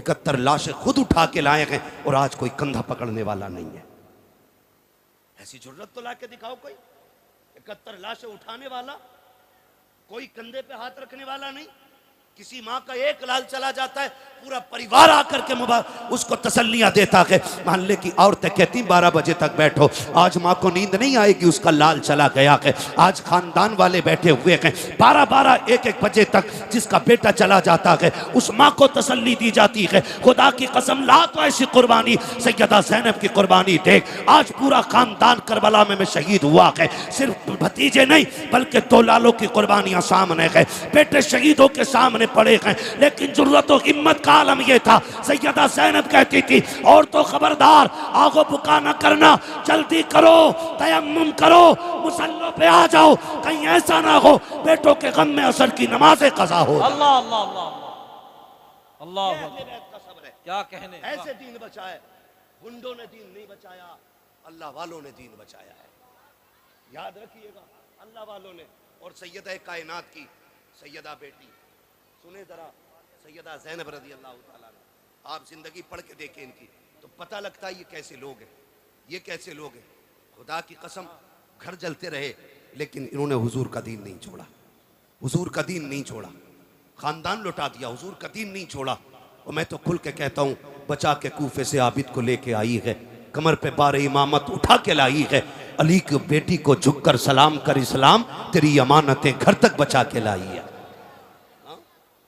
71 लाशें खुद उठा के लाए हैं और आज कोई कंधा पकड़ने वाला नहीं है। ऐसी जरूरत तो ला के दिखाओ कोई। 71 लाशें उठाने वाला, कोई कंधे पे हाथ रखने वाला नहीं। किसी माँ का एक लाल चला जाता है, पूरा परिवार आकर के उसको तसल्लियां देता है। मोहल्ले की औरतें कहती 12 बजे तक बैठो, आज माँ को नींद नहीं आएगी, उसका लाल चला गया है। आज खानदान वाले बैठे हुए हैं 12-12 1-1 बजे तक, जिसका बेटा चला जाता है उस माँ को तसल्ली दी जाती है। खुदा की कसम, ला तो ऐसी कुर्बानी सैयदा ज़ैनब की कुर्बानी देख, आज पूरा खानदान करबला में शहीद हुआ है। सिर्फ भतीजे नहीं बल्कि 2 लालों की कुर्बानियां सामने है, बेटे शहीदों के सामने पड़े हैं। लेकिन जुर्रत और हिम्मत का आलम यह था, सैयदा ज़ैनब कहती थी और तो खबरदार आगो बुका न करना, जल्दी करो, तयम्मुम करो, मुसल्लों पे आ जाओ, कहीं ऐसा ना हो बेटों के गम में असर की नमाज़ें कज़ा हो। अल्लाह अल्लाह अल्लाह अल्लाह, क्या कहने। ऐसे दीन बचाए, गुंडों ने दीन नहीं बचाया, अल्लाह वालों ने दीन बचाया है। याद रखिएगा, अल्लाह वालों ने। और सैयदा कायनात की सैयदा बेटी, सुने जरा, सैयदा ज़ैनब रज़ी अल्लाह ताला अन्हा, आप जिंदगी पढ़ के देखें इनकी तो पता लगता है ये कैसे लोग हैं, ये कैसे लोग हैं। खुदा की कसम, घर जलते रहे लेकिन इन्होंने हुजूर का दीन नहीं छोड़ा, हुजूर का दीन नहीं छोड़ा, खानदान लुटा दिया, हुजूर का दीन नहीं छोड़ा। और मैं तो खुल के कहता हूँ, बचा के कूफे से आबिद को लेके आई है, कमर पे बार इमामत उठा के लाई है, अली की बेटी को झुककर सलाम कर इस्लाम, तेरी अमानतें घर तक बचा के लाई है।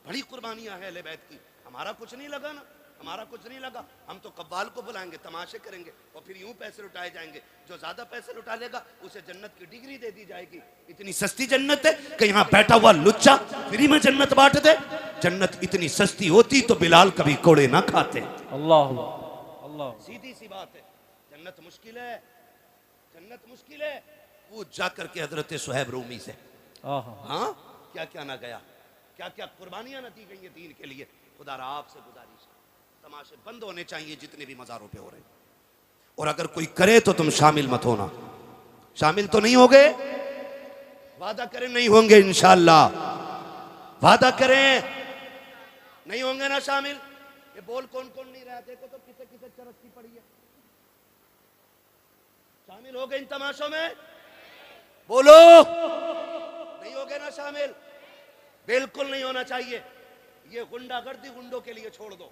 बड़ी कुर्बानियां हैं अहले बैत की। हमारा कुछ नहीं लगा ना, हमारा कुछ नहीं लगा। हम तो कव्वाल को बुलाएंगे, तमाशे करेंगे और फिर यूं पैसे लुटाए जाएंगे। जो ज्यादा पैसे लुटा लेगा उसे जन्नत की डिग्री दे दी जाएगी। इतनी सस्ती जन्नत है कि यहाँ बैठा हुआ लुच्चा फ्री में जन्नत बांट दे। जन्नत इतनी सस्ती होती तो बिलाल कभी कोड़े ना खाते। अल्लाह अल्लाह, सीधी सी बात है, जन्नत मुश्किल है, जन्नत मुश्किल है। वो जाकर के हजरत सुहैब रूमी से, हाँ क्या क्या ना गया, क्या क्या कुर्बानियां न दी गई हैं दीन के लिए। खुदा आपसे गुजारिश, तमाशे बंद होने चाहिए जितने भी मज़ारों पे हो रहे हैं। और अगर कोई करे तो तुम शामिल मत होना। शामिल तो नहीं होगे, वादा करें नहीं होंगे इंशाअल्लाह, वादा करें नहीं होंगे ना शामिल। ये बोल कौन कौन नहीं रहा, देखो तो किसे किसे चरस्ती पड़ी है। शामिल हो गए इन तमाशों में, बोलो नहीं हो गए ना शामिल, बिल्कुल नहीं होना चाहिए। ये गुंडागर्दी गुंडों के लिए छोड़ दो।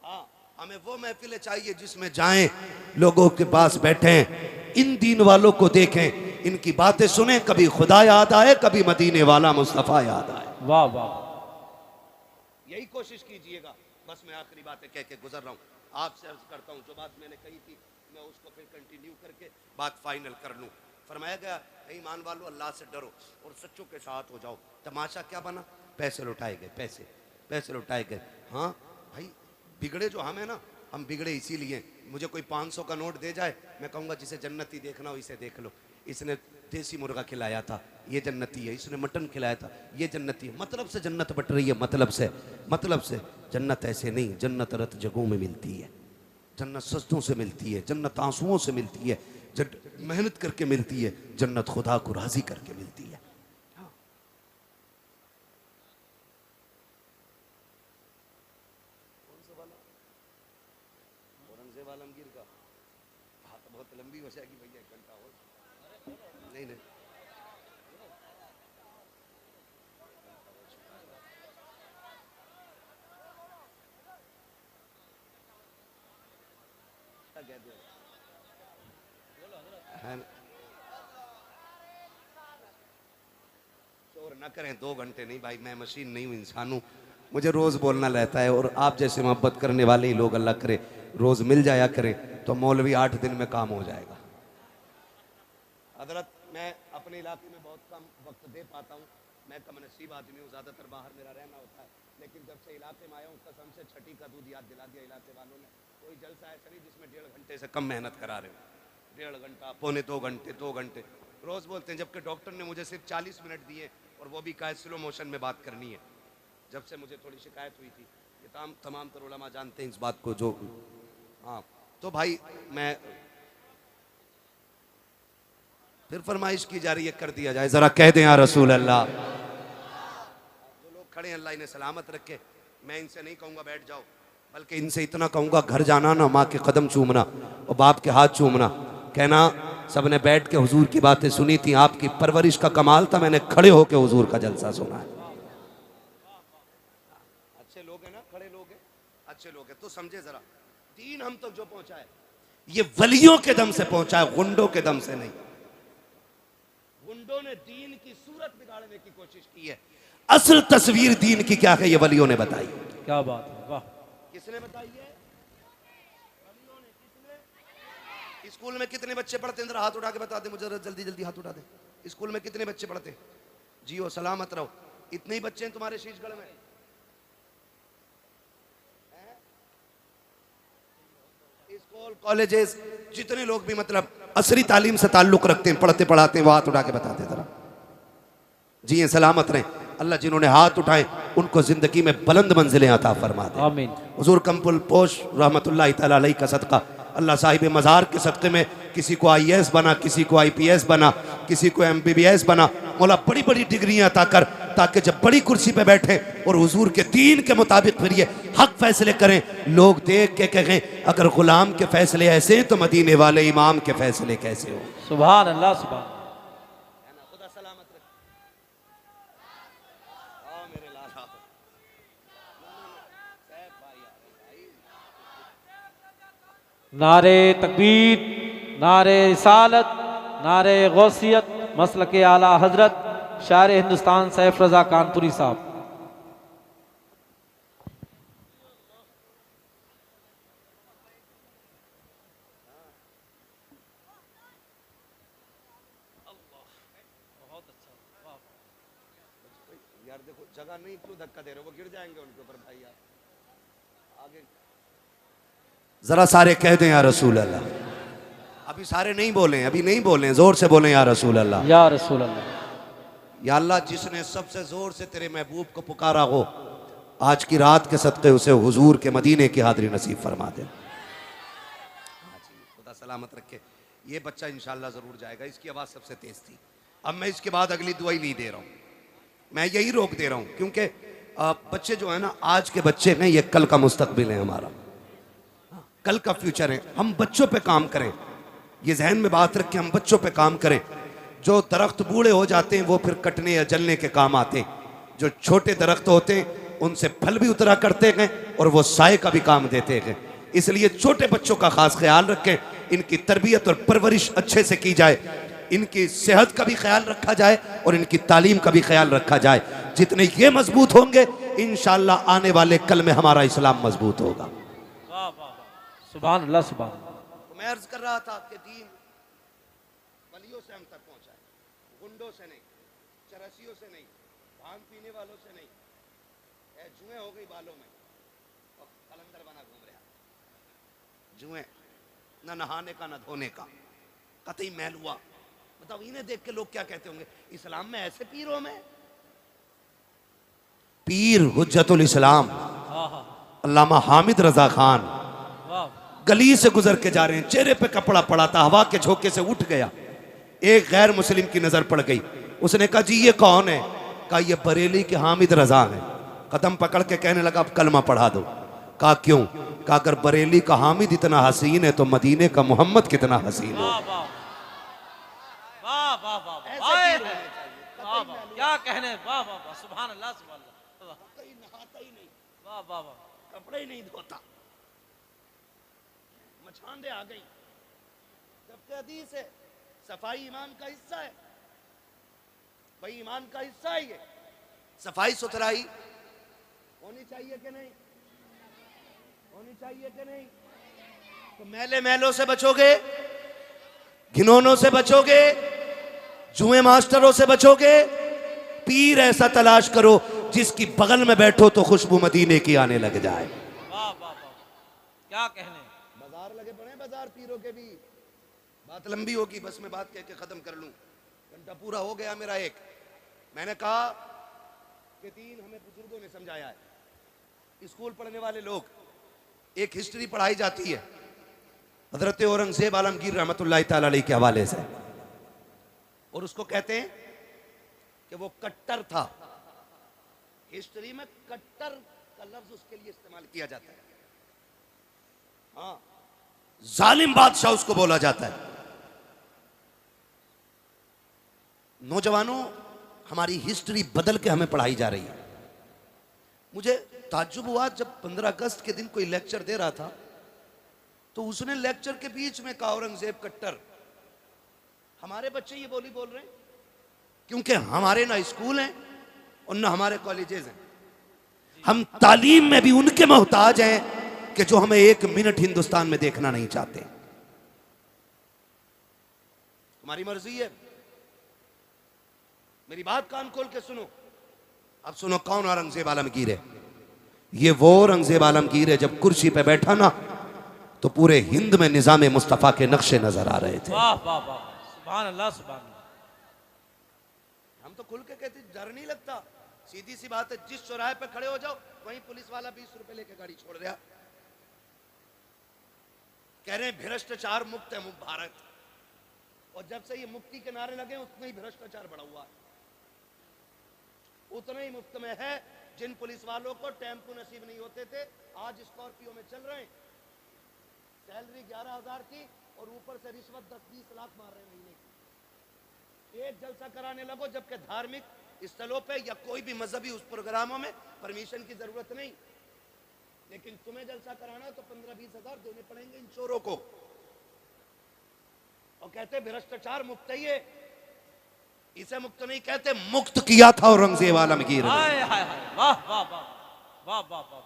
हाँ, हमें वो महफिलें चाहिए जिसमें जाएं, लोगों के पास बैठें, इन दीन वालों को देखें, इनकी बातें सुने, कभी खुदा याद आए, कभी मदीने वाला मुस्तफ़ा याद आए। वाह वाह, यही कोशिश कीजिएगा। बस मैं आखिरी बातें कह के गुजर रहा हूँ, आपसे अर्ज करता हूँ, जो बात मैंने कही थी मैं उसको फिर कंटिन्यू करके बात फाइनल कर लूँ। फरमाया गया, ईमान वालों अल्लाह से डरो और सच्चों के साथ हो जाओ। तमाशा क्या बना, पैसे लुटाए गए, पैसे पैसे लुटाए गए। हाँ भाई, बिगड़े जो हम है ना, हम बिगड़े इसीलिए। मुझे कोई 500 का नोट दे जाए, मैं कहूँगा जिसे जन्नती देखना हो इसे देख लो। इसने देसी मुर्गा खिलाया था, ये जन्नती है, इसने मटन खिलाया था, ये जन्नती है। मतलब से जन्नत बट रही है, मतलब से, मतलब से। जन्नत ऐसे नहीं, जन्नत रत जगहों में मिलती है, जन्नत सजदों से मिलती है, जन्नत आंसुओं से मिलती है, मेहनत करके मिलती है, जन्नत खुदा को राजी करके मिलती है। हाँ। कौन सा वाला, औरंगजेब आलमगीर का बात बहुत लंबी हो जाएगी भैया, 1 घंटा और नहीं नहीं। शोर ना करें, 2 घंटे नहीं भाई, मैं मशीन नहीं हूँ, इंसान हूँ, मुझे रोज बोलना रहता है। और आप जैसे मोहब्बत करने वाले ही लोग अल्लाह करे रोज मिल जाया करें तो मौलवी 8 दिन में काम हो जाएगा। हजरत, मैं अपने इलाके में बहुत कम वक्त दे पाता हूँ, मैं कम नसीब आदमी हूँ, ज़्यादातर बाहर मेरा रहना होता है। लेकिन जब से इलाके में आया हूँ, कसम से छठी का दूध याद दिला दिया इलाके वालों ने। कोई जलसा ऐसा नहीं जिसमें 1.5 घंटे से कम मेहनत करा रहे हो, 1.5 घंटा, पौने 2 घंटे, 2 घंटे रोज बोलते हैं। जबकि डॉक्टर ने मुझे सिर्फ 40 मिनट दिए और वो भी कहा स्लो मोशन में बात करनी है। जब से मुझे थोड़ी शिकायत हुई थी, ये तमाम तर उलमा जानते हैं इस बात को। जो हाँ, तो भाई मैं फिर फरमाइश की जा रही है, कर दिया जाए, जरा कह दें या रसूल अल्लाह। जो लोग खड़े हैं अल्लाह इन्हें सलामत रखे, मैं इनसे नहीं कहूँगा बैठ जाओ, बल्कि इनसे इतना कहूँगा, घर जाना ना माँ के कदम चूमना और बाप के हाथ चूमना, कहना सबने बैठ के हुजूर की बातें सुनी थी, आपकी परवरिश का कमाल था, मैंने खड़े होके हुजूर का जलसा सुना है। अच्छे लोग हैं ना, खड़े लोग हैं, अच्छे लोग हैं। तो समझे जरा, दीन हम तक जो पहुंचा है ये वलियों के दम से पहुंचा है, गुंडों के दम से नहीं। गुंडों ने दीन की सूरत बिगाड़ने की कोशिश की है, असल तस्वीर दीन की क्या है ये वलियों ने बताई। क्या बात है, वाह। किसने बताई है? वलियों ने। किसने? स्कूल में कितने बच्चे पढ़ते हैं? हाथ उठा के बता दे मुझे, जल्दी जल्दी हाथ उठा दे। स्कूल में कितने बच्चे पढ़ते हैं? जियो सलामत रहो। इतने ही बच्चे हैं तुम्हारे शीशगढ़ में? स्कूल कॉलेजेस जितने लोग भी मतलब असरी तालीम से ताल्लुक रखते हैं, पढ़ते पढ़ाते हैं, वो हाथ उठा के बताते जरा। जी सलामत रहें। अल्लाह जिन्होंने हाथ उठाए उनको जिंदगी में बुलंद मंजिलें अता फरमा दे। आमीन। हुजूर कमपुल पोश रहमतुल्लाह तआला अलैहि का सदका, अल्लाह साहिब मज़ार के सदक़े में किसी को IAS बना, किसी को IPS बना, किसी को MBBS बना, मौला बड़ी बड़ी डिग्रियां अता कर, ताकि जब बड़ी कुर्सी पे बैठे और हुजूर के दीन के मुताबिक फिर ये हक फैसले करें, लोग देख के कहें अगर गुलाम के फैसले ऐसे हैं तो मदीने वाले इमाम के फैसले कैसे हो। सुभान अल्लाह, सुभान। खुदा सलामत रखे। मेरे लाला नारे तकबीर, नारे रिसालत, नारे गौसियत, मसलके आला हजरत शायर हिंदुस्तान सैफ रजा कानपुरी साहब। यार देखो जगह नहीं, क्यों धक्का दे रहे हो? वो गिर जाएंगे उनके ऊपर भाई। यार आगे जरा सारे कह दें या रसूल अल्लाह। अभी सारे नहीं बोले, अभी नहीं बोले, जोर से बोले या रसूल अल्लाह। या रसूल अल्लाह। या अल्लाह जिसने सबसे जोर से तेरे महबूब को पुकारा हो, आज की रात के सदक़े उसे हुजूर के मदीने की हाज़िरी नसीब फरमा दे। खुदा सलामत रखे। ये बच्चा इंशाअल्लाह ज़रूर जाएगा, इसकी आवाज़ सबसे तेज़ थी। अब मैं इसके बाद अगली दुआई नहीं दे रहा हूँ, मैं यही रोक दे रहा हूँ, क्योंकि बच्चे जो है ना, आज के बच्चे हैं, ये कल का मुस्तकबिल है हमारा, कल का फ्यूचर है। हम बच्चों पे काम करें, ये जहन में बात रख के हम बच्चों पे काम करें। जो दरख्त बूढ़े हो जाते हैं वो फिर कटने या जलने के काम आते हैं। जो छोटे दरख्त होते हैं उनसे फल भी उतरा करते हैं और वो साए का भी काम देते हैं। इसलिए छोटे बच्चों का खास ख्याल रखें, इनकी तरबियत और परवरिश अच्छे से की जाए, इनकी सेहत का भी ख्याल रखा जाए और इनकी तालीम का भी ख्याल रखा जाए। जितने ये मजबूत होंगे इंशाअल्लाह आने वाले कल में हमारा इस्लाम मजबूत होगा। सुभान अल्लाह, सुभान। मैं अर्ज कर रहा था कि दीन वलियों से हम तक पहुंचा है, गुंडों से नहीं, चरसियों से नहीं, भांग पीने वालों से नहीं। जुएं हो गई बालों में और कलंदर बना घूम रहा, जुएं, ना नहाने का ना धोने का, कतई मैल हुआ। बताओ इन्हें देख के लोग क्या कहते होंगे, इस्लाम में ऐसे पीर हो? में पीर हुज्जतुल इस्लाम अल्लामा हामिद रजा खान गली से गुजर के जा रहे हैं, चेहरे पे कपड़ा पड़ा था, हवा के झोंके से उठ गया। एक गैर मुस्लिम की नजर पड़ गई, उसने कहा जी ये कौन है? कहा ये बरेली के हामिद रजा है। कदम पकड़ के कहने लगा अब कलमा पढ़ा दो। कहा क्यों? कहा अगर बरेली का हामिद इतना हसीन है तो मदीने का मोहम्मद कितना हसीन है। क्या कहने, वाह वाह वाह, सुभान अल्लाह, सुभान अल्लाह। नहाता ही नहीं, वाह वाह वाह, कपड़े ही नहीं धोता, मछांदे आ गई। जबकि हदीस है सफाई ईमान का हिस्सा है, भाई ईमान का हिस्सा है ये। सफाई सुथराई होनी चाहिए कि नहीं? होनी चाहिए कि नहीं? तो मैले मैलों से बचोगे, घिनौनों से बचोगे, जुए मास्टरों से बचोगे। पीर ऐसा तलाश करो जिसकी बगल में बैठो तो खुशबू मदीने की आने लग जाए। वाह वाह वाह, क्या कहने। बाजार लगे पड़े, बाजार पीरों के भी। बात लंबी होगी, बस मैं बात कह के खत्म कर लूं, घंटा पूरा हो गया मेरा। एक मैंने कहा कि दीन हमें बुजुर्गों ने समझाया है। स्कूल पढ़ने वाले लोग, एक हिस्ट्री पढ़ाई जाती है हजरत औरंगजेब आलमगीर रहमतुल्लाह तआला अलैहि के हवाले से, और उसको कहते हैं कि वो कट्टर था। हिस्ट्री में कट्टर का लफ्ज उसके लिए इस्तेमाल किया जाता है। हाँ, जालिम बादशाह उसको बोला जाता है। नौजवानों, हमारी हिस्ट्री बदल के हमें पढ़ाई जा रही है। मुझे ताज्जुब हुआ जब 15 अगस्त के दिन कोई लेक्चर दे रहा था, तो उसने लेक्चर के बीच में कहा औरंगजेब कट्टर। हमारे बच्चे ये बोली बोल रहे हैं क्योंकि हमारे ना स्कूल हैं और ना हमारे कॉलेजेस हैं। हम तालीम में भी उनके मोहताज हैं कि जो हमें 1 मिनट हिंदुस्तान में देखना नहीं चाहते। तुम्हारी मर्जी है, मेरी बात कान खोल के सुनो। अब सुनो कौन औरंगजेब आलमगीर है। ये वो औरंगजेब आलमगीर है जब कुर्सी पे बैठा ना तो पूरे हिंद में निजाम मुस्तफा के नक्शे नजर आ रहे थे। वाह वाह वाह, सुभान अल्लाह सुभान अल्लाह। हम तो खुल के कहते डर नहीं लगता। सीधी सी बात है, जिस चौराहे पे खड़े हो जाओ वहीं पुलिस वाला 20 रुपए लेके गाड़ी छोड़ दिया। कह रहे हैं भ्रष्टाचार मुक्त है भारत, और जब से ये मुक्ति के नारे लगे उतना ही भ्रष्टाचार बढ़ा हुआ है। उतना ही मुफ्त में है जिन पुलिस वालों को टेम्पो नसीब नहीं होते थे, आज स्कॉर्पियो में चल रहे हैं। सैलरी 11,000 की और ऊपर से रिश्वत 10-20 लाख मार रहे महीने की। एक जलसा कराने लगो जबकि धार्मिक स्थलों पे या कोई भी मजहबी उस प्रोग्रामों में परमिशन की जरूरत नहीं, लेकिन तुम्हें जलसा कराना तो 15-20 हजार देने पड़ेंगे इन चोरों को। और कहते भ्रष्टाचार मुक्त है, ये इसे मुक्त नहीं कहते, मुक्त किया था औरंगजेब आलमगीर ने। हाय हाय हाय, वाह वाह वाह वाह वाह वाह।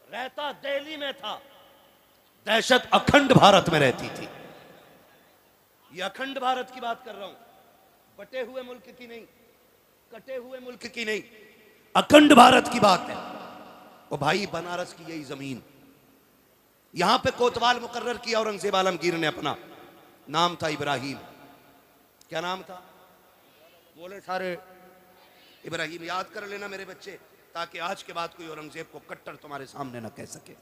रहता दिल्ली में था, दहशत अखंड भारत में रहती थी। ये अखंड भारत की बात कर रहा हूं, बटे हुए मुल्क की नहीं, कटे हुए मुल्क की नहीं, अखंड भारत की बात है। और भाई बनारस की यही जमीन, यहां पे कोतवाल मुकर्रर किया औरंगजेब आलमगीर ने अपना। नाम था इब्राहिम। क्या नाम था? बोले सारे इब्राहिम। याद कर लेना मेरे बच्चे, ताकि आज के बाद कोई औरंगजेब को कट्टर तुम्हारे सामने ना कह सके।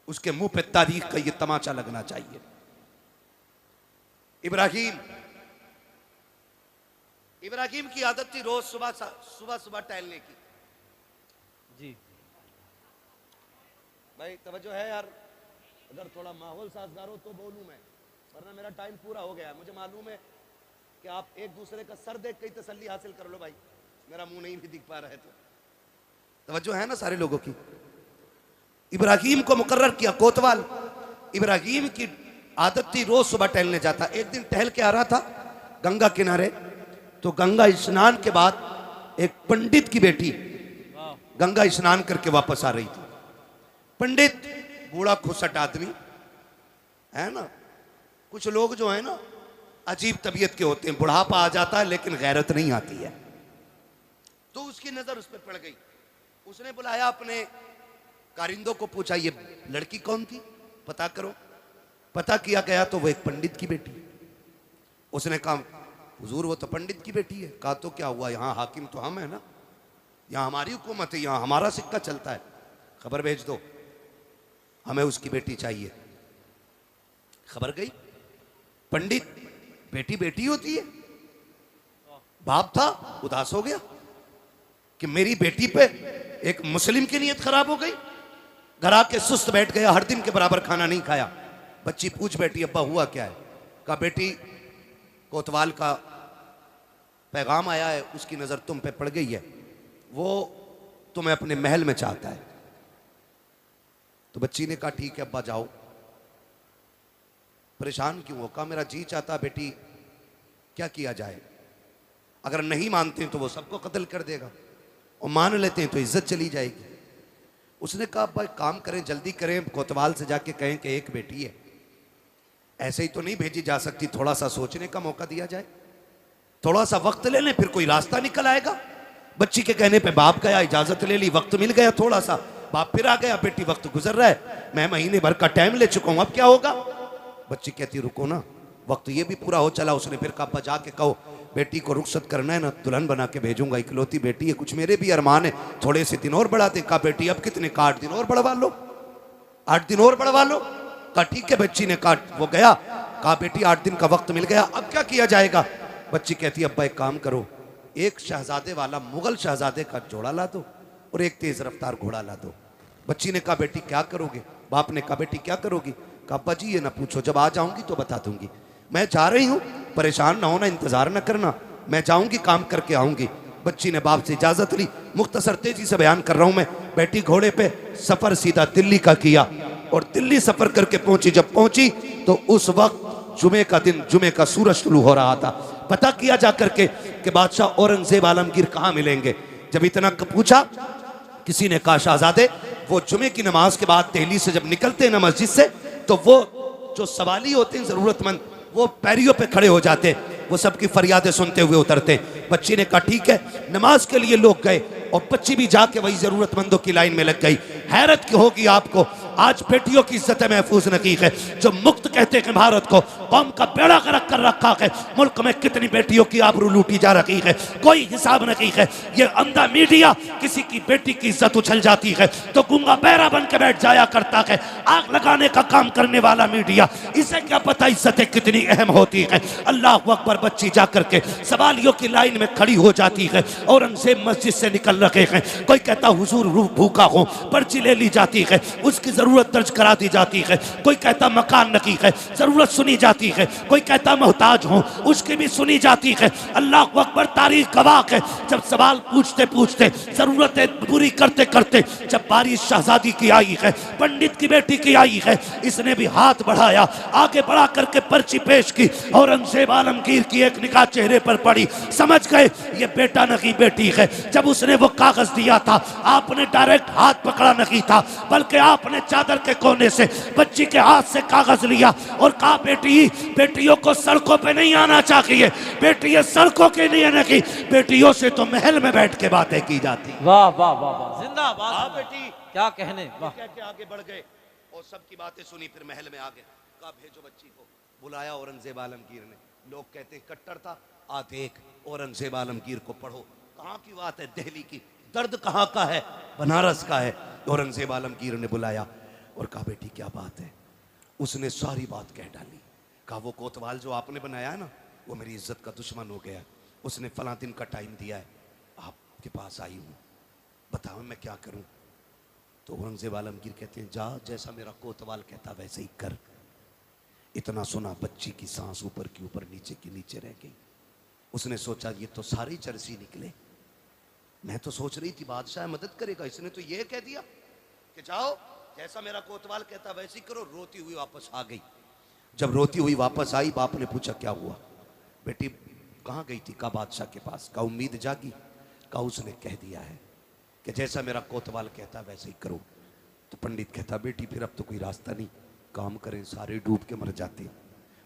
उसके मुंह पे तारीख का ये तमाचा लगना चाहिए। इब्राहिम की आदत थी रोज सुबह टहलने की। जी भाई तवज्जो है यार, अगर थोड़ा माहौल साजगार हो तो बोलूं मैं, वरना मेरा टाइम पूरा हो गया है। मुझे मालूम है कि आप एक दूसरे का सर देख के तसल्ली हासिल कर लो भाई, मेरा मुंह नहीं भी दिख पा रहा है तो तवज्जो है ना सारे लोगों की। इब्राहिम को मुकर्रर किया कोतवाल। इब्राहिम की आदत थी रोज सुबह टहलने जाता। एक दिन टहल के आ रहा था गंगा किनारे, तो गंगा स्नान के बाद एक पंडित की बेटी गंगा स्नान करके वापस आ रही थी। पंडित बूढ़ा खुसट आदमी है ना, कुछ लोग जो है ना अजीब तबीयत के होते हैं, बुढ़ापा आ जाता है लेकिन गैरत नहीं आती है। तो उसकी नजर उस पर पड़ गई। उसने बुलाया अपने कारिंदों को, पूछा ये लड़की कौन थी, पता करो। पता किया गया तो वो एक पंडित की बेटी। उसने कहा हुजूर वो तो पंडित की बेटी है। कहा तो क्या हुआ, यहाँ हाकिम तो हम है ना, यहाँ हमारी हुकूमत है, यहाँ हमारा सिक्का चलता है, खबर भेज दो, हमें उसकी बेटी चाहिए। खबर गई, पंडित बेटी बेटी होती है। बाप था उदास हो गया कि मेरी बेटी पे एक मुस्लिम की नीयत खराब हो गई। घर आके सुस्त बैठ गया, हर दिन के बराबर खाना नहीं खाया। बच्ची पूछ बैठी अब्बा हुआ क्या है? कहा बेटी कोतवाल का पैगाम आया है, उसकी नजर तुम पे पड़ गई है, वो तुम्हें अपने महल में चाहता है। तो बच्ची ने कहा ठीक है अब्बा जाओ। परेशान क्यों हो? कहा मेरा जी चाहता बेटी, क्या किया जाए? अगर नहीं मानते हैं तो वो सबको कत्ल कर देगा, और मान लेते हैं तो इज्जत चली जाएगी। उसने कहा अब्बा काम करें, जल्दी करें, कोतवाल से जाके कहें कि एक बेटी है, ऐसे ही तो नहीं भेजी जा सकती, थोड़ा सा सोचने का मौका दिया जाए, थोड़ा सा वक्त ले लें, फिर कोई रास्ता निकल आएगा। बच्ची के कहने पे बाप गया, इजाजत ले ली, वक्त मिल गया थोड़ा सा, बाप फिर आ गया, बेटी वक्त गुजर रहा है, मैं महीने भर का टाइम ले चुका हूं, अब क्या होगा? बच्ची कहती रुको ना, वक्त ये भी पूरा हो चला। उसने फिर कहा बजा के कहो बेटी को रुखसत करना है ना, दुल्हन बना के भेजूंगा, इकलौती बेटी है, कुछ मेरे भी अरमान है, थोड़े से दिन और बढ़ा दे। कहा बेटी अब कितने? 8 दिन और बढ़वा लो, 8 दिन और बढ़वा लो। कहा ठीक है। बच्ची ने कहा, वो गया, कहा बेटी 8 दिन का वक्त मिल गया, अब क्या किया जाएगा? बच्ची कहती अब्बा एक काम करो, एक शहजादे वाला मुगल शहजादे का जोड़ा ला दो और एक तेज रफ्तार घोड़ा ला दो। बच्ची ने कहा बेटी क्या करोगे? बाप ने कहा बेटी क्या करोगी? कहा अब्बा जी ये ना पूछो, जब आ जाऊंगी तो बता दूंगी। मैं जा रही हूँ, परेशान ना होना, इंतजार ना करना, मैं जाऊंगी काम करके आऊंगी। बच्ची ने बाप से इजाजत ली। मुख्तसर तेजी से बयान कर रहा हूं मैं। बैठी घोड़े पे, सफर सीधा दिल्ली का किया और दिल्ली सफर करके पहुंची। जब पहुंची तो उस वक्त जुमे का दिन, जुमे का सूरज शुरू हो रहा था। पता किया जा करके कि बादशाह औरंगजेब आलमगीर कहाँ मिलेंगे। जब इतना पूछा, किसी ने कहा शहजादे वो जुमे की नमाज के बाद दिल्ली से जब निकलते हैं ना मस्जिद से, तो वो जो सवाली होते हैं जरूरतमंद, वो पैरियों पे खड़े हो जाते, वो सबकी फरियादें सुनते हुए उतरते। बच्ची ने कहा ठीक है। नमाज के लिए लोग गए और बच्ची भी जाके वही जरूरतमंदों की लाइन में लग गई। हैरत की होगी आपको, आज बेटियों की इज्जतें महफूज नहीं है। जो मुक्त कहते हैं भारत को, कौम का बेड़ा गर्क कर रखा है। मुल्क में कितनी बेटियों की आबरू लूटी जा रही है, कोई हिसाब नहीं है। ये अंधा मीडिया किसी की बेटी की इज्जत उछल जाती है तो गूंगा बहरा बन के बैठ जाया करता है। आग लगाने का काम करने वाला मीडिया, इसे क्या पता इज्जतें कितनी अहम होती है। अल्लाह अकबर। बच्ची जाकर के सवालियों की लाइन में खड़ी हो जाती है। औरंगजेब मस्जिद से निकल रहे हैं। कोई कहता हुजूर भूखा हो, पर्ची ले ली जाती है, उसकी जरूरत दर्ज करा दी जाती है। कोई कहता मकान नहीं है, जरूरत सुनी जाती है। कोई कहता मोहताज हो, उसकी भी सुनी जाती है। अल्लाह अकबर। तारीख गवाह है, जब सवाल पूछते पूछते, जरूरतें पूरी करते करते, जब बारिश शहजादी की आई है, पंडित की बेटी की आई है, इसने भी हाथ बढ़ाया, आगे बढ़ा करके पर्ची पेश की। औरंगजेब आलमगीर की एक निगाह चेहरे पर पड़ी, समझ गए ये बेटा नहीं बेटी है। जब उसने वो कागज दिया था, आपने डायरेक्ट हाथ पकड़ा नहीं था, बल्कि आपने चादर के कोने से बच्ची के हाथ से कागज लिया और कहा बेटी, बेटियों को सड़कों पे नहीं आना चाहिए। बेटी सड़कों के लिए नहीं, बेटियों से तो महल में बैठ के बातें की जाती। वाह वाह वाह वाह, जिंदाबाद। हाँ बेटी, क्या कहने। वाह। कह के आगे बढ़ गए और सबकी बातें सुनी, फिर महल में आ गए। कहा भेजो बच्ची को। बुलाया औरंगजेब आलमगीर ने। लोग कहते कट्टर था, आ देख औरंगजेब आलमगीर को पढ़ो। कहाँ की बात है? दिल्ली की। दर्द कहाँ का है? बनारस का है। औरंगजेब आलमगीर ने बुलाया और कहा बेटी क्या बात है? उसने सारी बात कह डाली। कहा वो कोतवाल जो आपने बनाया है ना, वो मेरी इज्जत का दुश्मन हो गया। उसने फला दिन का टाइम दिया है, आपके पास आई हूँ, बताओ मैं क्या करूँ? तो औरंगजेब आलमगीर कहते हैं जा, जैसा मेरा कोतवाल कहता वैसे ही कर। इतना सुना, बच्ची की सांस ऊपर की ऊपर, नीचे की नीचे रह गई। उसने सोचा ये तो सारे चरसी निकले। मैं तो सोच रही थी बादशाह मदद करेगा, इसने तो ये कह दिया कि जाओ जैसा मेरा कोतवाल कहता वैसे ही करो। रोती हुई वापस आ गई। जब रोती हुई वापस आई, बाप ने पूछा क्या हुआ बेटी, कहाँ गई थी? कहा बादशाह के पास। कहा उम्मीद जागी? कहा उसने कह दिया है कि जैसा मेरा कोतवाल कहता वैसे ही करो। तो पंडित कहता बेटी फिर अब तो कोई रास्ता नहीं, काम करें, सारे डूब के मर जाते।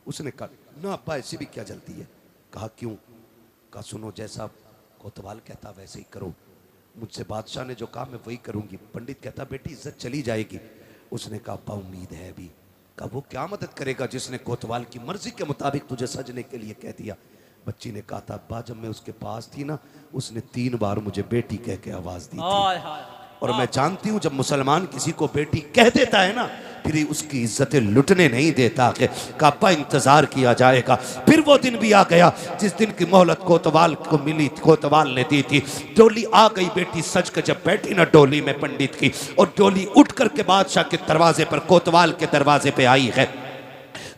उसने कहा ना अब्बा ऐसी भी क्या जल्दी है? कहा क्यों? कहा सुनो, जैसा कोतवाल कहता वैसे ही करो, मुझसे बादशाह ने जो कहा मैं वही करूंगी। पंडित कहता बेटी इज्जत चली जाएगी। उसने कहा अब्बा उम्मीद है अभी। कहा वो क्या मदद करेगा जिसने कोतवाल की मर्जी के मुताबिक तुझे सजने के लिए कह दिया? बच्ची ने कहा था अब्बा जब मैं उसके पास थी ना, उसने 3 बार मुझे बेटी कह के आवाज दी थी। और मैं जानती हूँ जब मुसलमान किसी को बेटी कह देता है ना, फिर उसकी इज्जतें लुटने नहीं देता। कापा इंतजार किया जाएगा। फिर वो दिन भी आ गया जिस दिन की मोहलत कोतवाल को मिली, कोतवाल ने दी थी। डोली आ गई, बेटी सज के जब बैठी ना डोली में पंडित की, और डोली उठ करके बादशाह के दरवाजे पर, कोतवाल के दरवाजे पे आई है।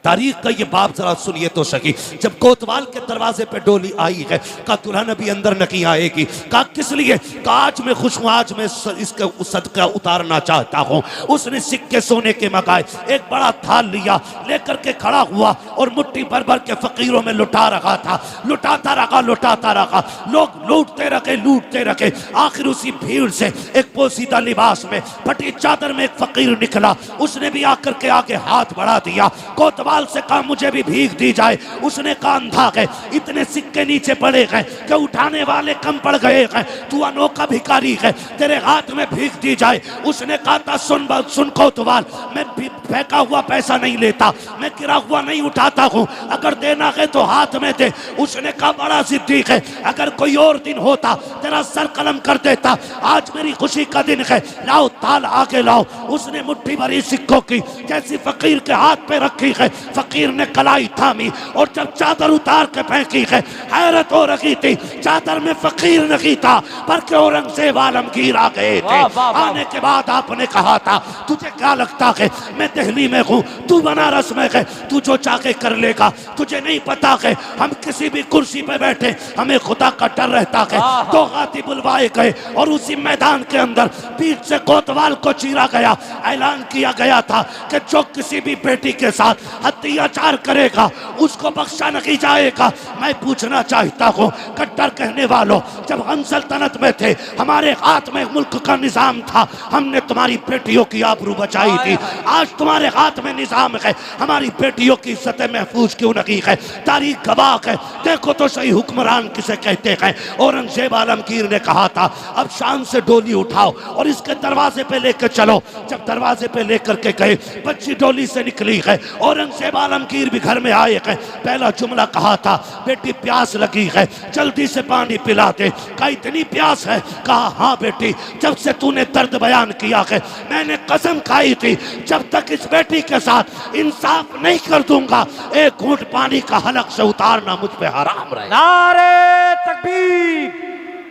तारीख का ये बाप जरा सुनिए तो सही। जब कोतवाल के दरवाजे पे डोली आई है, कहा दुल्हन अभी अंदर नहीं आएगी। कहा किस लिए? कहा आज मैं खुश हूँ, आज मैं इसका सदका उतारना चाहता हूँ। उसने सिक्के सोने के मंगाए, एक बड़ा थाल लिया, लेकर के खड़ा हुआ और मुट्ठी भर भर के फकीरों में लुटा रहा था। लुटाता रहा, लुटाता रहा। लोग लूटते रखे, लूटते रखे। आखिर उसी भीड़ से एक पोसीदा लिबास में, फटी चादर में एक फकीर निकला। उसने भी आकर के आगे हाथ बढ़ा दिया। कोतवाल से कहा मुझे भी भीख दी जाए। उसने कहा अंधा है, इतने सिक्के नीचे पड़े हैं कि उठाने वाले कम पड़ गए हैं, तू अनोखा भिखारी है, तेरे हाथ में भीख दी जाए। उसने कहा था सुन कोतवाल, मैं फेंका हुआ पैसा नहीं लेता, मैं गिरा हुआ नहीं उठाता हूँ, अगर देना है तो हाथ में दे। उसने कहा बड़ा सिद्दीक है, अगर कोई और दिन होता तेरा सर कलम कर देता, आज मेरी खुशी का दिन है, लाओ ताल आगे लाओ। उसने मुट्ठी भरी सिक्कों की जैसी फकीर के हाथ पे रखी है, फकीर ने कलाई थामी और जब चादर उतार के फेंकी है, हैरत हो रही थी, चादर में फकीर नहीं था बल्कि औरंगजेब आलमगीर आ गए थे। आने के बाद आपने कहा था तुझे क्या लगता है मैं दिल्ली में हूँ, तू बनारस में है, तू जो चाहे कर लेगा, तुझे नहीं पता है हम किसी भी कुर्सी पे बैठे हमें खुदा का डर रहता है। तो गाती बुलवाए गए और उसी मैदान के अंदर पीठ से कोतवाल को चीरा गया, ऐलान किया गया था कि जो किसी भी बेटी के साथ अत्याचार करेगा उसको बख्शा नहीं जाएगा। मैं पूछना चाहता हूँ कट्टर कहने वालों, जब हम सल्तनत में थे हमारे हाथ में मुल्क का निजाम था, हमने तुम्हारी बेटियों की आबरू बचाई थी, आज तुम्हारे हाथ में निजाम है, हमारी बेटियों की इज्जत महफूज क्यों नहीं है? तारीख गवाह है, देखो तो सही हुक्मरान किसे कहते हैं। औरंगजेब आलमगीर ने कहा था अब शाम से डोली उठाओ और इसके दरवाजे पे लेकर चलो। जब दरवाजे पे लेकर के गए, बच्ची डोली से निकली है, औरंगजेब आलमगीर भी घर में आए हैं। पहला जुमला कहा था बेटी प्यास लगी है, जल्दी से पानी पिला दे। कहा इतनी प्यास है? कहा हाँ बेटी, जब से तूने दर्द बयान किया है मैंने कसम खाई थी जब तक इस बेटी के साथ इंसाफ नहीं कर दूंगा एक घूंट पानी का हलक से उतारना मुझ पे हराम रहे। नारे तकबीर,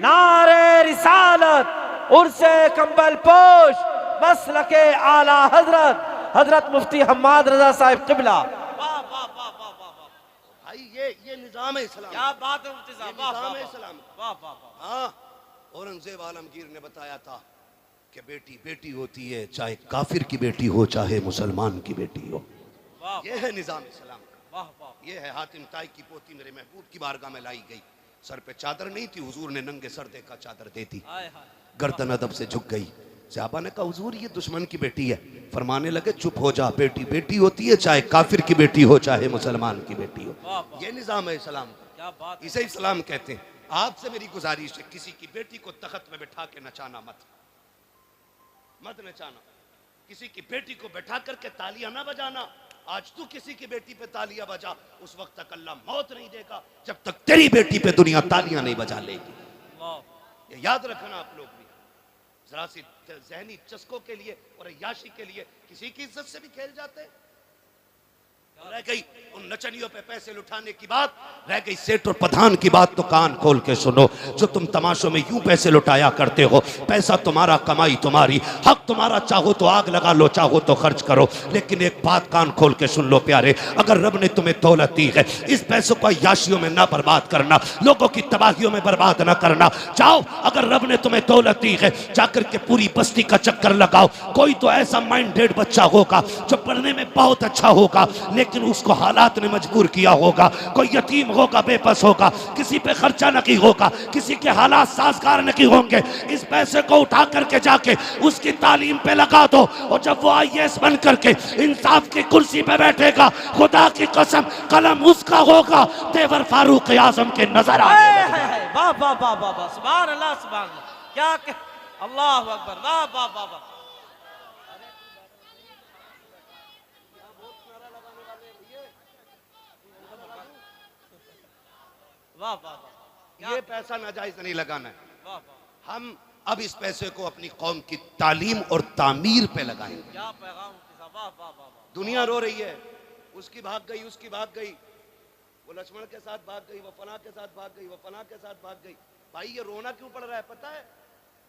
नारे रिसालत, उर्से कंबल पोश, मसलके आला हजरत हजरत मुफ्ती हम्माद रजा साहिब किबला। भाई ये निजाम है इस्लाम। क्या बात है मुफ्ती साहब, निजाम है इस्लाम। वाह वाह वाह। हाँ, औरंगजेब आलमगीर ने बताया था कि बेटी बेटी होती है, चाहे काफिर की बेटी हो चाहे मुसलमान की बेटी हो। ये है निजाम इस्लाम का। वाह वाह। ये है हातिम ताई की पोती मेरे महबूब की बारगाह में लाई गई, सर पे चादर नहीं थी, हुजूर ने नंगे सर देखा चादर दे दी, गर्दन अदब से झुक गई। सहाबा ने कहा हुजूर ये दुश्मन की बेटी है, फरमाने लगे चुप हो जा, बेटी बेटी होती है, चाहे काफिर की बेटी हो चाहे मुसलमान की बेटी हो। ये निजाम है इस्लाम का। क्या बात। इसे इस्लाम कहते हैं। आपसे मेरी गुजारिश है किसी की बेटी को तख्त में बिठा के नचाना मत नचाना, किसी की बेटी को बैठा करके तालियां ना बजाना। आज तू किसी की बेटी पे तालियां बजा, उस वक्त तक अल्लाह मौत नहीं देगा जब तक तेरी बेटी पे दुनिया तालियां नहीं बजा लेगी। ये याद रखना आप लोग भी, जरा सी जहनी चस्कों के लिए और अय्याशी के लिए किसी की इज्जत से भी खेल जाते हैं। रह गई उन नचनियों पे पैसे लुटाने की बात, रह गई सेठ और प्रधान की बात, तो कान खोल के सुनो। जो तुम तमाशों में यूं पैसे लुटाया करते हो, पैसा तुम्हारा, कमाई तुम्हारी, हक तुम्हारा, चाहो तो आग लगा लो, चाहो तो खर्च करो। लेकिन एक बात कान खोल के सुन लो प्यारे, अगर रब ने तुम्हें दौलत दी है, इस पैसों को अय्याशियों में ना बर्बाद करना, लोगों की तबाहियों में बर्बाद ना करना। जाओ, अगर रब ने तुम्हें दौलत दी है, जाकर के पूरी बस्ती का चक्कर लगाओ। कोई तो ऐसा माइंडेड बच्चा होगा जो पढ़ने में बहुत अच्छा होगा, लेकिन उसको हालात ने मजबूर किया होगा। कोई यतीम होगा, बेबस होगा, किसी पे खर्चा नहीं होगा, किसी के हालात साजगार नहीं होंगे। इस पैसे को उठा करके जाके उसकी तालीम पे लगा दो, और जब वो आईएएस बन करके इंसाफ की कुर्सी पे बैठेगा, खुदा की कसम कलम उसका होगा, तेवर फारूक आजम के नजर आए। वाह वाह वाह वाह, सुभान अल्लाह, सुभान अल्लाह। क्या अल्लाह अकबर, वाह वाह वाह वाह। वाह वाह। ये पैसा नाजायज नहीं लगाना है। हम अब इस पैसे को अपनी कौम की तालीम और तामीर पे लगाएंगे। क्या पैगाम। वाह वाह वाह। दुनिया रो रही है, उसकी भाग गई, उसकी भाग गई, वो लक्ष्मण के साथ भाग गई, वो फला के साथ भाग गई, वो फला के साथ भाग गई। भाई ये रोना क्यों पड़ रहा है पता है?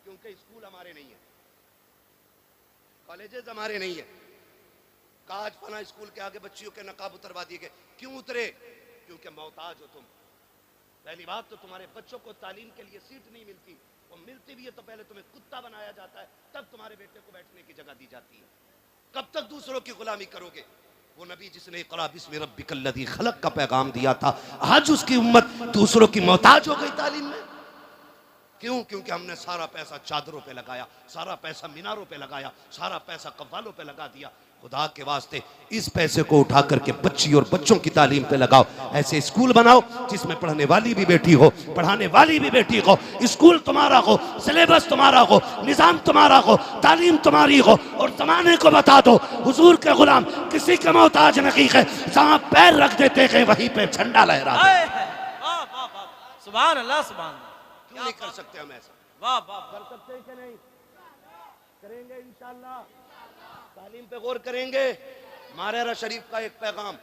क्योंकि स्कूल हमारे नहीं है, कॉलेजेस हमारे नहीं है। आज फला स्कूल के आगे बच्चियों के नकाब उतरवा दिए गए। क्यों उतरे? क्योंकि मोहताज हो तुम। पहली बात तो तुम्हारे बच्चों को तालीम के लिए सीट नहीं मिलती, और मिलती भी है तो पहले तुम्हें कुत्ता बनाया जाता है, तब तुम्हारे बेटे को बैठने की जगह दी जाती है। कब तक दूसरों की गुलामी करोगे? वो नबी जिसने इक़रा बिस्मि रब्बिकल्लज़ी खलक़ का पैगाम दिया था, आज उसकी उम्मत दूसरों की मोहताज हो गई तालीम में। क्यों? क्योंकि हमने सारा पैसा चादरों पे लगाया, सारा पैसा मीनारों पे लगाया, सारा पैसा कव्वालों पे लगा दिया। खुदा के वास्ते इस पैसे को उठा करके बच्ची और बच्चों की तालीम पे लगाओ। ऐसे स्कूल बनाओ जिसमें पढ़ने वाली भी बेटी हो, पढ़ाने वाली भी बेटी हो, स्कूल तुम्हारा हो, सिलेबस तुम्हारा हो, निजाम तुम्हारा हो, तालीम तुम्हारी हो, और जमाने को बता दो हुजूर के गुलाम किसी के मोहताज नहीं है, जहां पैर रख देते हैं वहीं पे झंडा लहरा दे। सुभान अल्लाह, सुभान अल्लाह। क्यों नहीं कर सकते हम ऐसा? वाह वाह, कर सकते हैं कि नहीं? करेंगे इंशाअल्लाह। तालीम पे गौर करेंगे। मारेरा शरीफ का एक पैगाम,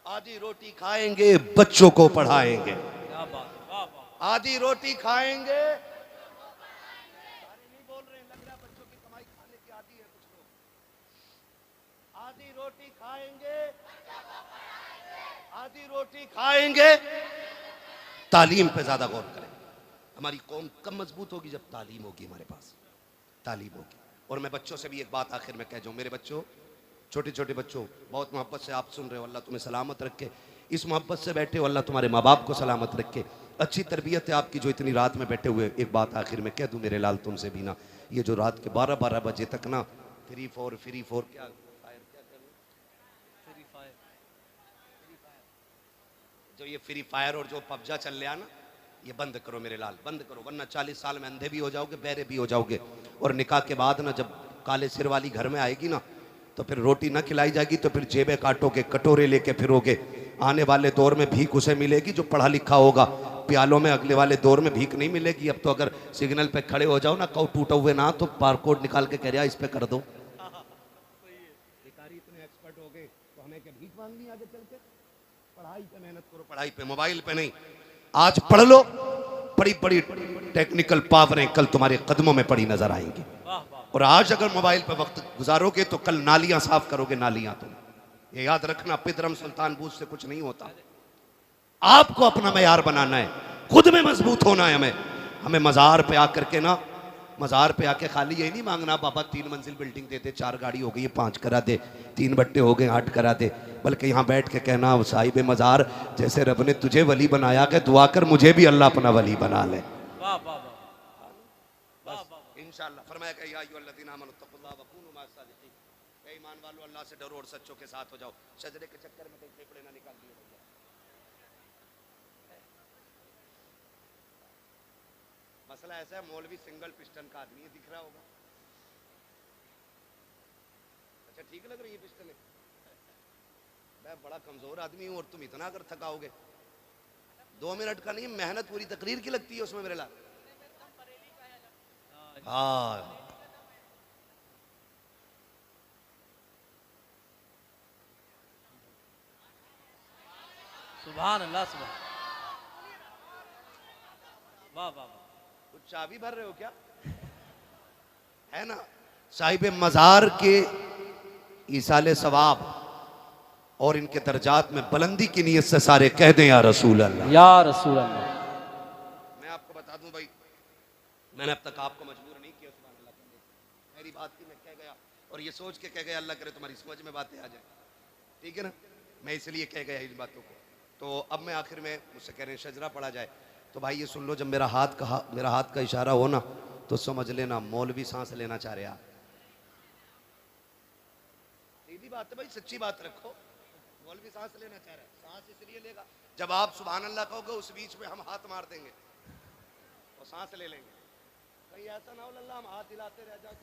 आधी रोटी खाएंगे बच्चों को पढ़ाएंगे। क्या बात, वाह वाह। आधी रोटी खाएंगे, सारे नहीं बोल रहे हैं, लग रहा है बच्चों की कमाई खाने की आदी है कुछ लोग। आधी रोटी खाएंगे, आधी रोटी खाएंगे। तालीम पे ज्यादा गौर करें। हमारी कौम कब मजबूत होगी? जब तालीम होगी हमारे पास, तालीम होगी। और मैं बच्चों से भी एक बात आखिर में कह जाऊं, मेरे बच्चों, छोटे छोटे बच्चों, बहुत मोहब्बत से आप सुन रहे हो, अल्लाह तुम्हें सलामत रखे। इस मोहब्बत से बैठे हो, अल्लाह तुम्हारे माँ बाप को सलामत रखे। अच्छी तरबियत है आपकी जो इतनी रात में बैठे हुए। एक बात आखिर में कह दूं मेरे लाल तुमसे भी ना, ये जो रात के 12-12 बजे तक ना फ्री फोर क्या जो ये फ्री फायर और जो पबजा चल रहा ना, ये बंद करो मेरे लाल, बंद करो, वरना 40 साल में अंधे भी हो जाओगे, बहरे भी हो जाओगे। और निकाह के बाद ना जब काले सिर वाली घर में आएगी ना, तो फिर रोटी ना खिलाई जाएगी, तो फिर जेबें काटोगे, कटोरे लेके फिरोगे। आने वाले दौर में भीख उसे मिलेगी जो पढ़ा लिखा होगा, प्यालों में अगले वाले दौर में भीख नहीं मिलेगी। अब तो अगर सिग्नल पे खड़े हो जाओ ना, कहो टूटा हुए ना, तो बारकोड निकाल के कह रहा इस पे कर दो। भिखारी इतने एक्सपर्ट हो गए तो हमें क्या भीख मांगनी आगे चल के? पढ़ाई पे मेहनत करो, पढ़ाई पे, मोबाइल पे नहीं। आज पढ़ लो, बड़ी बड़ी टेक्निकल पावरें कल तुम्हारे कदमों में पड़ी नजर आएंगी। और आज अगर मोबाइल पे वक्त गुजारोगे तो कल नालियां साफ करोगे, नालियां। तुम ये याद रखना, पिदरम सुल्तान बूझ से कुछ नहीं होता। आपको अपना मयार बनाना है, खुद में मजबूत होना है। हमें मजार पे आकर के ना, मजार पे आके खाली यही नहीं मांगना बाबा 3 मंजिल बिल्डिंग दे दे, 4 गाड़ी हो गई 5 करा दे, 3 बट्टे हो गए 8 करा दे, बल्कि यहाँ बैठ के कहना साहिब मजार जैसे रब ने तुझे वली बनाया कि दुआ कर मुझे भी अल्लाह अपना वली बना ले। वाह वाह वाह, इंशाअल्लाह फरमाया कि या अय्युहल्लज़ीना आमनू तक़ुल्लाह व कूनू मअस सादिक़ीन, ए ईमान वालों अल्लाह से डरो और सच्चों के साथ हो जाओ। सजदे के चक्कर में कहीं फेफड़े ना निकाल दिए। मसला ऐसा है, मौलवी सिंगल पिस्टन का आदमी है, दिख रहा होगा। अच्छा ठीक लग रही है पिस्टन? मैं बड़ा कमजोर आदमी हूं और तुम इतना अगर थकाओगे। 2 मिनट का नहीं, मेहनत पूरी तकरीर की लगती है उसमें मेरे लाल। हाँ सुभान अल्लाह, सुभान, वाह वाह वाह। कुछ चाबी भर रहे हो क्या? है ना, साहिब मजार के ईसाले सवाब और इनके दर्जात में बुलंदी की नीयत से सारे कह दें या रसूल अल्लाह, या रसूल अल्लाह। मैं आपको बता दूं भाई, मैंने अब तक आपको मजबूर नहीं किया, सुभान अल्लाह, मेरी बात की मैं कह गया और ये सोच के कह गया अल्लाह करे तुम्हारी समझ में बातें आ जाए, ठीक है ना। मैं इसलिए कह गया इन बातों को। तो अब मैं आखिर में मुझसे कह रहे हैं शजरा पढ़ा जाए, तो भाई ये सुन लो, जब मेरा हाथ का इशारा हो ना, तो समझ लेना मौलवी सांस लेना चाह रहे। सीधी बात है भाई, सच्ची बात रखो, मौलवी सांस लेना चाह रहा है। सांस इसलिए लेगा जब आप सुभान अल्लाह कहोगे, उस बीच में हम हाथ मार देंगे और सांस ले लेंगे। कहीं ऐसा ना हो अल्लाह हम हाथ हिलाते रह जाए,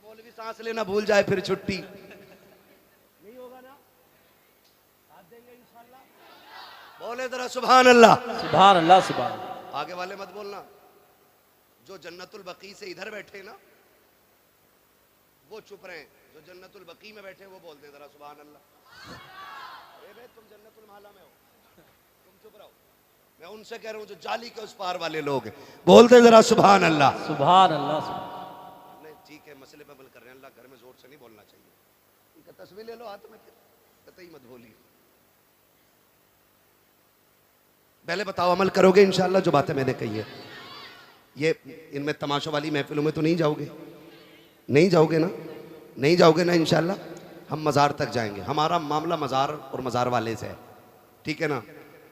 मौलवी सांस लेना भूल जाए, फिर छुट्टी नहीं होगा ना। हाथ देंगे इंशाअल्लाह। बोले जरा सुभान अल्लाह, सुभान अल्लाह, सुभान। आगे वाले मत बोलना, जो जन्नतुल बकी से इधर बैठे ना वो चुप रहे, जो जन्नतुल बकी में बैठे वो बोल दे जरा सुभान अल्लाह। अरे भाई तुम जन्नतुल माला में हो, तुम चुप रहो। मैं उनसे कह रहा हूँ जो जाली के उस पार वाले लोग हैं, बोल दे जरा सुभान अल्लाह, सुभान अल्लाह, सुभान। नहीं ठीक है, मसले पे अमल कर रहे हैं, अल्लाह घर में जोर से नहीं बोलना चाहिए। इनका तस्वीर ले लो हाथ में, कतई मत बोलिए। पहले बताओ अमल करोगे इंशाअल्लाह जो बातें मैंने कही है? ये इनमें तमाशा वाली महफिलों में तो नहीं जाओगे? नहीं जाओगे ना? नहीं जाओगे ना इंशाअल्लाह? हम मज़ार तक जाएंगे। हमारा मामला मज़ार और मज़ार वाले से है, ठीक है ना,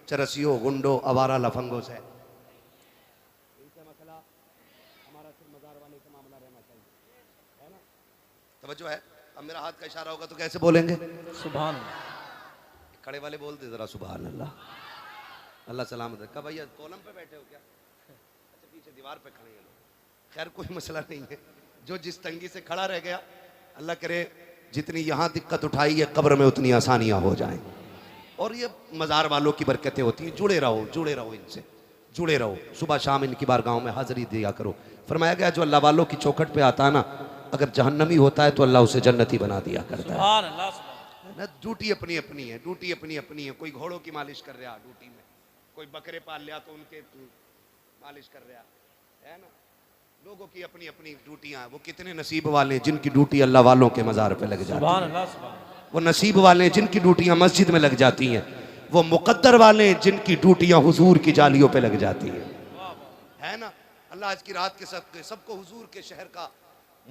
चरसियों, गुंडों, आवारा लफंगों से। इनका मसला हमारा सिर्फ मज़ार वाले से मामला रहना चाहिए, है ना। तो तवज्जो है। अब मेरा हाथ का इशारा होगा तो कैसे बोलेंगे? सुभान अल्लाह। खड़े वाले बोल दे जरा सुभान अल्लाह। अल्लाह सलामत रखा। भैया कोलम पे बैठे हो क्या? अच्छा पीछे दीवार पे खड़े हैं लोग। खैर कोई मसला नहीं है, जो जिस तंगी से खड़ा रह गया, अल्लाह करे जितनी यहाँ दिक्कत उठाई है कब्र में उतनी आसानियाँ हो जाएं। और ये मज़ार वालों की बरकतें होती हैं। जुड़े रहो इनसे, जुड़े रहो। सुबह शाम इनकी बारगाहों में हाजिरी दिया करो। फरमाया गया जो अल्लाह वालों की चौखट पे आता है ना, अगर जहन्नमी होता है तो अल्लाह उसे जन्नती बना दिया करता है। सुभान अल्लाह, सुभान। ना ड्यूटी अपनी अपनी है, ड्यूटी अपनी अपनी है। कोई घोड़ों की मालिश कर रहा ड्यूटी में, कोई बकरे पाल लिया तो उनके मालिश कर रहा है ना। लोगों की अपनी अपनी ड्यूटियां हैं। वो कितने नसीब वाले हैं जिनकी ड्यूटी अल्लाह वालों के मज़ार पे लग जाती है। सुभान अल्लाह, सुभान। वो नसीब वाले हैं जिनकी ड्यूटियां मस्जिद में लग जाती हैं। वो मुकद्दर वाले हैं जिनकी ड्यूटियां हुजूर की जालियों पे लग जाती है ना। अल्लाह आज की रात के सबको हुजूर के शहर का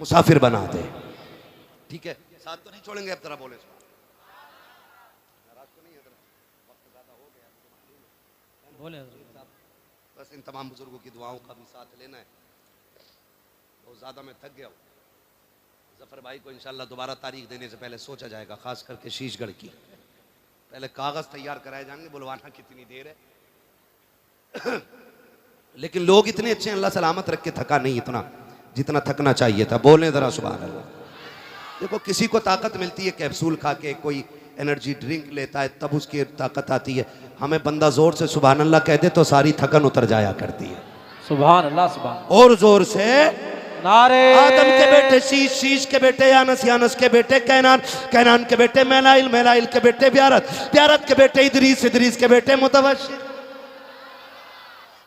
मुसाफिर बना दे। ठीक है, साथ तो नहीं छोड़ेंगे। अब जरा बोले बोले बस इन तमाम बुजुर्गों की दुआओं का भी साथ लेना है। बहुत ज़्यादा मैं थक गया हूँ। जफ़र भाई को इंशाल्लाह दोबारा तारीख देने से पहले सोचा जाएगा, खास करके शीशगढ़ की। पहले कागज़ तैयार कराए जाएंगे, बुलवाना कितनी देर है। लेकिन लोग इतने अच्छे हैं, अल्लाह सलामत रख के थका नहीं इतना जितना थकना चाहिए था। बोलें ज़रा सुभान अल्लाह। देखो किसी को ताकत मिलती है कैप्सूल खा के, कोई एनर्जी ड्रिंक लेता है तब उसकी ताकत आती है। हमें बंदा जोर से सुभान अल्लाह कह दे तो सारी थकन उतर जाया करती है। सुभान अल्लाह, सुभान। और जोर से नारे आदम के बेटे शीश, शीश के बेटे यानस, यानस के बेटे कैनान, कैनान के बेटे मैलाइल, मैलाइल के बेटे ब्यारत, ब्यारत के बेटे इदरीस, इदरीस के बेटे मुतवशिक,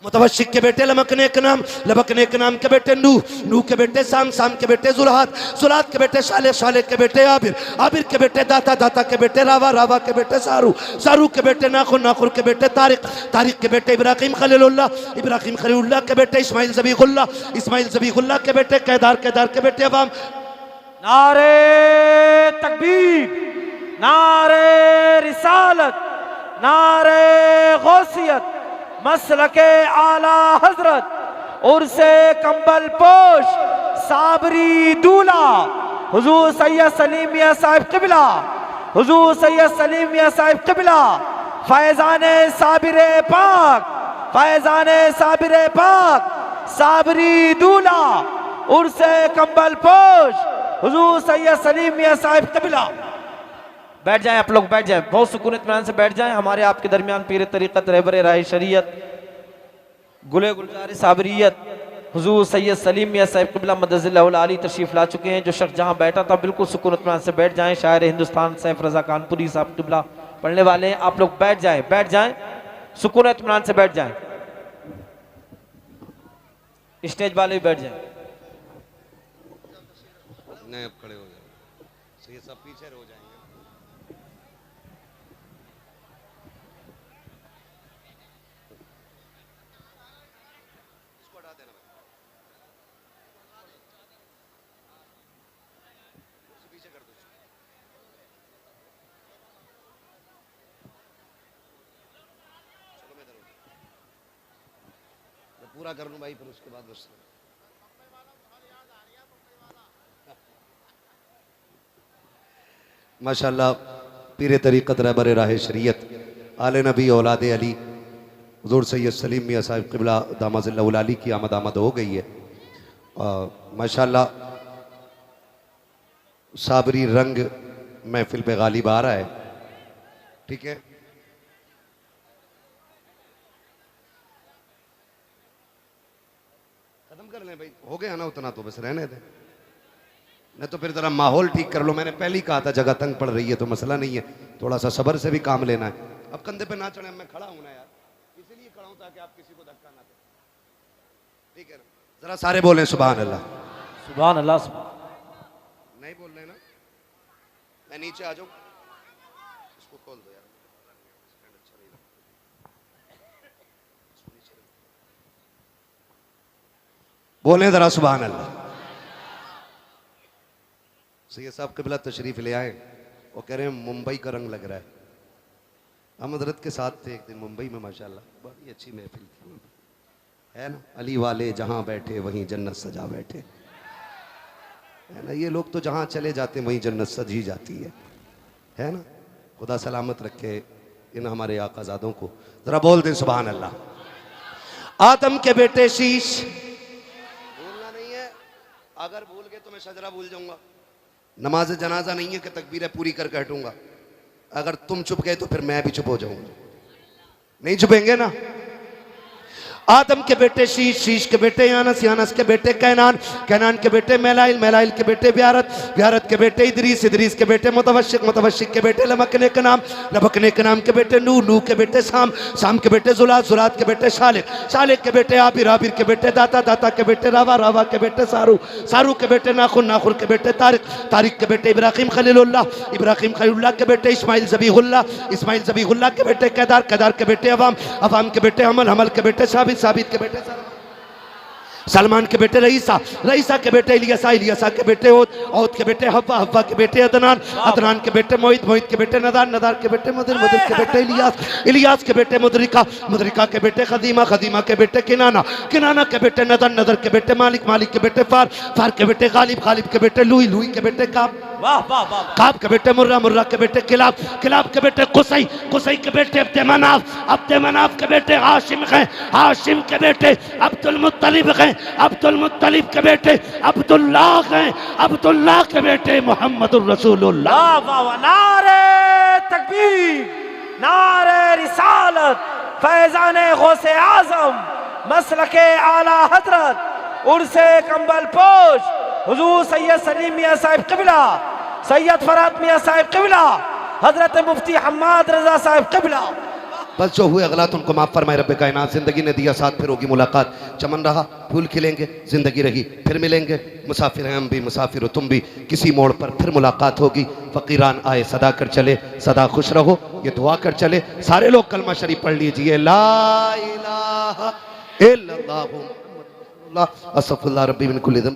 मुतवशिक के बेटे लमकने के नाम, लमकने के नाम के बेटे नूह, नूह के बेटे साम, साम के बेटे जुलहात, जुलहात के बेटे शाले, शाले के बेटे आबिर, आबिर के बेटे दाता, दाता के बेटे रावा, रावा के बेटे सारू, सारू के बेटे नाखुर, नाखुर के बेटे तारिक, तारिक के बेटे इब्राहिम खलीलुल्लाह, इब्राहिम खलीलुल्लाह के बेटे इस्माइल ज़बीहुल्लाह, इस्माइल ज़बीहुल्लाह के बेटे केदार, केदार के बेटे अवाम। नारे तकबीर, नारे रिसालत, नारे गौसियत, मसलके आला हजरत, उर्से कंबल पोश, साबरी दूल्हा, हुजूर सैयद सलीम मियां साहिब क़िबला, हुजूर सैयद सलीम मियां साहिब क़िबला, फैज़ाने साबिरे पाक, फैज़ाने साबिरे पाक, साबरी दूल्हा, उर्से कंबल पोश, हुजूर सैयद सलीम मियां साहिब क़िबला। बैठ जाएं आप लोग, बैठ जाएं, बहुत सुकून इत्मीनान से बैठ जाएं। हमारे आपके दरमियान पीर तरीक़त, रहबर राह शरीयत, गुले गुलजार साबरियत, हुजूर सैयद सलीम मियां साहिब क़िबला मदज़िल्लहुल आली तशरीफ़ ला चुके हैं। जो शख्स जहां बैठा था बिल्कुल सुकून इत्मीनान से बैठ जाएं। शायर हिंदुस्तान सैफ रज़ा कानपुरी साहब क़िबला पढ़ने वाले हैं। आप लोग बैठ जाएं, बैठ जाएं, सुकून इत्मीनान से बैठ जाएं। स्टेज वाले भी बैठ जाएं। नहीं अब खड़े हो जाए, सैयद साहब पीछे हो जाएंगे। पूरा कर लूँ भाई, फिर उसके बाद बस माशाल्लाह पीर तरीक़त, रहबर राह शरीयत, आले नबी औलाद अली, हुज़ूर सैयद सलीम मियां साहिब क़िबला दामज़िल्लहुल आली की आमद हो गई है। माशाल्लाह साबरी रंग महफिल पे गालिब आ रहा है। ठीक है, खत्म कर लें भाई, हो गया ना उतना तो बस रहने दें, नहीं तो फिर जरा माहौल ठीक कर लो। मैंने पहले ही कहा था जगह तंग पड़ रही है तो मसला नहीं है, थोड़ा सा सब्र से भी काम लेना है। अब कंधे पे ना चढ़े, मैं खड़ा हूं ना यार, इसीलिए खड़ा हूं ताकि आप किसी को धक्का ना दें। ठीक है ना, जरा सारे बोलें सुभान अल्लाह, सुभान अल्लाह, सुभान। नहीं बोल रहे ना, मैं नीचे आ जाऊं, इसको खोल दो यार, बोलें जरा सुभान अल्लाह। सैयद साहब क़िबला तशरीफ़ ले आए, वो कह रहे हैं मुंबई का रंग लग रहा है। हम हज़रत के साथ थे एक दिन मुंबई में, माशाल्लाह बड़ी अच्छी महफिल थी, है ना। अली वाले जहाँ बैठे वहीं जन्नत सजा बैठे। है ना। ये लोग तो जहां चले जाते हैं वहीं जन्नत सज ही जाती है ना। खुदा सलामत रखे इन हमारे आकाजादों को। जरा बोल दें सुभान अल्लाह। आदम के बेटे शीश, भूलना नहीं है, अगर भूल गए तो मैं शजरा भूल जाऊंगा। नमाज जनाजा नहीं है कि तकबीरें पूरी करके हटूंगा। अगर तुम चुप गए तो फिर मैं भी चुप हो जाऊंगा। नहीं चुपेंगे ना। आदम के बेटे शीश, शीश के बेटे यानस, यानस के बेटे कैनान, कैनान के बेटे मेलाइल, मेलाइल के बेटे ब्यारत, ब्यारत के बेटे इदरीस, इदरीस के बेटे मुतवशिक, मुतवशिक के बेटे लबकने के नाम, लबकने के नाम के बेटे नूह, नूह के बेटे साम, साम के बेटे जुलात, जुलात के बेटे शालिक, शालिक के बेटे आबिर, आबिर के बेटे दाता, दाता के बेटे रावा, रावा के बेटे सारू, सारू के बेटे नाखुर, नाखुर के बेटे तारिक, तारिक के बेटे इब्राहिम खलीलुल्लाह, इब्राहिम खलीलुल्लाह के बेटे इस्माइल ज़बीहुल्लाह, इस्माइल ज़बीहुल्लाह के बेटे केदार, केदार के बेटे अवाम, अवाम के बेटे हमल, हमल के बेटे साबित, साबित के बेटे सलमान के बेटे रईसा, रईसा के बेटे इलियासा, इलियासा के बेटे ओद, ओद के बेटे हव्वा, हव्वा के बेटे अदनान, अदनान के बेटे मोहित, मोहित के बेटे नदार, नदार के बेटे मुदर, मुदर के बेटे इलियास, इलियास के बेटे मुदरिका, मुदरिका के बेटे खदीमा, खदीमा के बेटे किनाना, किनाना के बेटे नदर, नदर के बेटे मालिक, मालिक के बेटे फार, फार के बेटे गालिब, गालिब के बेटे लुई, लुई के बेटे काब, काब के बेटे मुर्रा, मुर्रा के बेटे किलाब, किलाब के बेटे कुसई, कुसई के बेटे अब्दे मनाफ, अब्दे मनाफ के बेटे हाशिम हैं, हाशिम के बेटे अब्दुल मुत्तलिब हैं, अब्दुल मुत्तलिब के बेटे अब्दुल्लाह हैं, अब्दुल्लाह के बेटे मोहम्मदुर रसूलुल्लाह। नारे तकबीर, नारे रिसालत, फैजाने गौसे आजम, मसलके आला हजरत, उर्से कंबल पोश हुजूर सैयद सलीम मियां साहिब क़िबला, सैयद फरात मियां साहिब क़िबला, हजरत मुफ्ती हम्माद रजा साहिब क़िबला। बस जो हुए अगलात उनको माफ़ फरमाए रब्बे कायनात। ज़िंदगी ने दिया साथ, फिर होगी मुलाकात। चमन रहा, फूल खिलेंगे, ज़िंदगी रही, फिर मिलेंगे। मुसाफिर हैं हम भी, मुसाफिर हो तुम भी, किसी मोड़ पर फिर मुलाकात होगी। फ़कीरान आए सदा कर चले, सदा खुश रहो, ये दुआ कर चले। सारे लोग कलमा शरीफ पढ़ लीजिए, ला इलाहा इल्लल्लाहु अस्सगफिरुल्लाह रब्बी मिन कुल्ली ज़ंब।